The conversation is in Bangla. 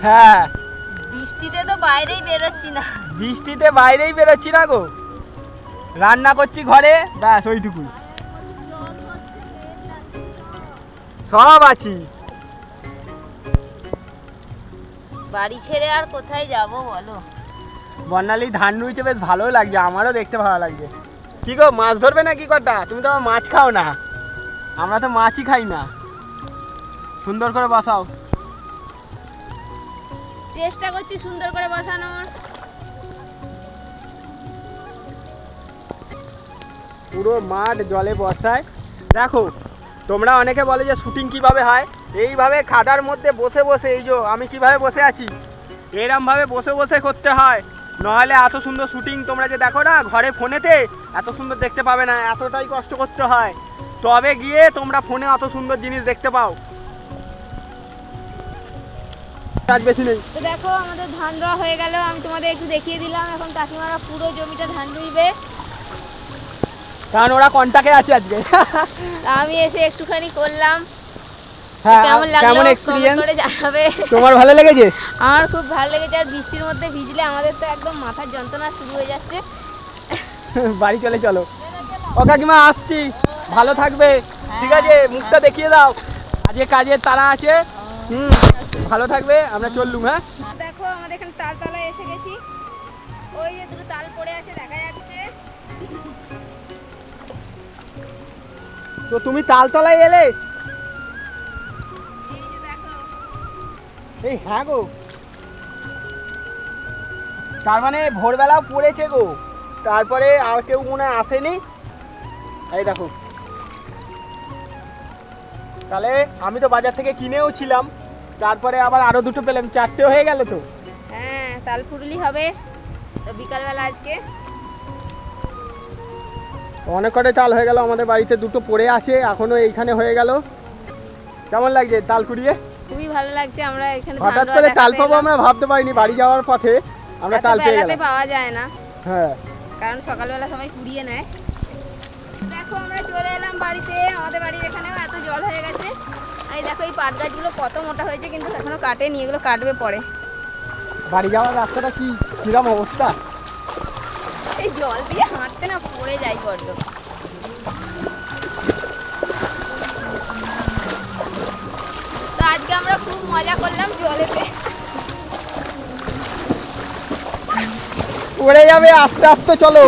হ্যাঁ, বৃষ্টিতে তো বাইরেই বেরোচ্ছি না। বৃষ্টিতে বাইরেই বেরোচ্ছি না গো, রান্না করছি ঘরে, ব্যাস ওইটুকুই, সব আছি। বাড়ি ছেড়ে আর কোথায় যাব বলো? বর্ণালী ধান রুইছে, বেশ ভালো লাগছে, আমারও দেখতে ভালো লাগছে। কি গো, মাছ ধরবে না কি কটা? তুমি তো আমার মাছ খাও না, আমরা তো মাছই খাই না। সুন্দর করে বসাও। চেষ্টা করছি সুন্দর করে বসানোর। পুরো মাঠ জলে বসায়। দেখো, তোমরা অনেকে বলে যে শুটিং কিভাবে হয়, এইভাবে খাদার মধ্যে বসে বসে, এই যে আমি কিভাবে বসে আছি, এরমভাবে বসে বসে করতে হয়, নাহলে এত সুন্দর শুটিং তোমরা যে দেখো না ঘরে ফোনেতে, এত সুন্দর দেখতে পাবে না। এতটাই কষ্ট করতে হয়, তবে গিয়ে তোমরা ফোনে অত সুন্দর জিনিস দেখতে পাও। কাজ বেশি নেই। তো দেখো আমাদের ধান রোয়া হয়ে গেল, আমি তোমাদের একটু দেখিয়ে দিলাম। এখন কাকিমারা পুরো জমিটা ধান রুইবে, কারণ ওরা কন্টাকে আছে আজকে। তা আমি এসে একটুখানি করলাম। হ্যাঁ, কেমন লাগলো কেমন কমেন্ট এক্সপেরিয়েন্স করে জানাবে। তোমার ভালো লেগেছে? আমার খুব ভালো লেগেছে। আর বৃষ্টির মধ্যে ভিজলে আমাদের তো একদম মাথার যন্ত্রণা শুরু হয়ে যাচ্ছে। বাড়ি চলে চলো। ও কাকিমা, আসছি, ভালো থাকবে, ঠিক আছে? মুখটা দেখিয়ে দাও, আজকে কাজের তাড়া আছে। ভালো থাকবে, আমরা চললুম। হ্যাঁ, দেখো আমাদের এখানে তালতলায় এসে গেছি। ওই যে দুটো তাল পড়ে আছে দেখা যাচ্ছে। তো তুমি তালতলায় এলে? এই যে দেখো, এই হ্যাঁ গো, তার মানে ভোরবেলাও পড়েছে গো, তারপরে আর কেউ মনে হয় আসেনি। এই দেখো, তাহলে আমি তো বাজার থেকে কিনেও ছিলাম, তারপরে আবার আরো দুটো পেলাম, চারটে হয়ে গেল তো। হ্যাঁ তাল ফুরুলি হবে তো বিকালবেলা আজকে। অনেক কটাই তাল হয়ে গেল, আমাদের বাড়িতে দুটো পড়ে আছে এখনো, এইখানে হয়ে গেল। কেমন লাগছে তাল কুড়িয়ে? খুবই ভালো লাগছে। আমরা এখানে হঠাৎ করে তাল পাবো আমরা ভাবতে পারিনি, বাড়ি যাওয়ার পথে আমরা তাল পেয়ে গেলাম। পাওয়া যায় না, হ্যাঁ, কারণ সকালবেলা সবাই কুড়িয়ে নেয়। দেখো আমরা চলে এলাম বাড়িতে। আমাদের বাড়ির এখানেও এত জল হয়ে গেছে। এই দেখো এই পাট গাছগুলো কত মোটা হয়েছে, কিন্তু এখনো কাটেনি, এগুলো কাটবে পরে। বাড়ি যাওয়ার রাস্তাটা কি কিরম অবস্থা? এই জল দিয়ে হাঁটতে না পড়ে যাই বড্ড। তো আজকে আমরা খুব মজা করলাম জলেতে। পড়ে যাবে, আস্তে আস্তে চলো।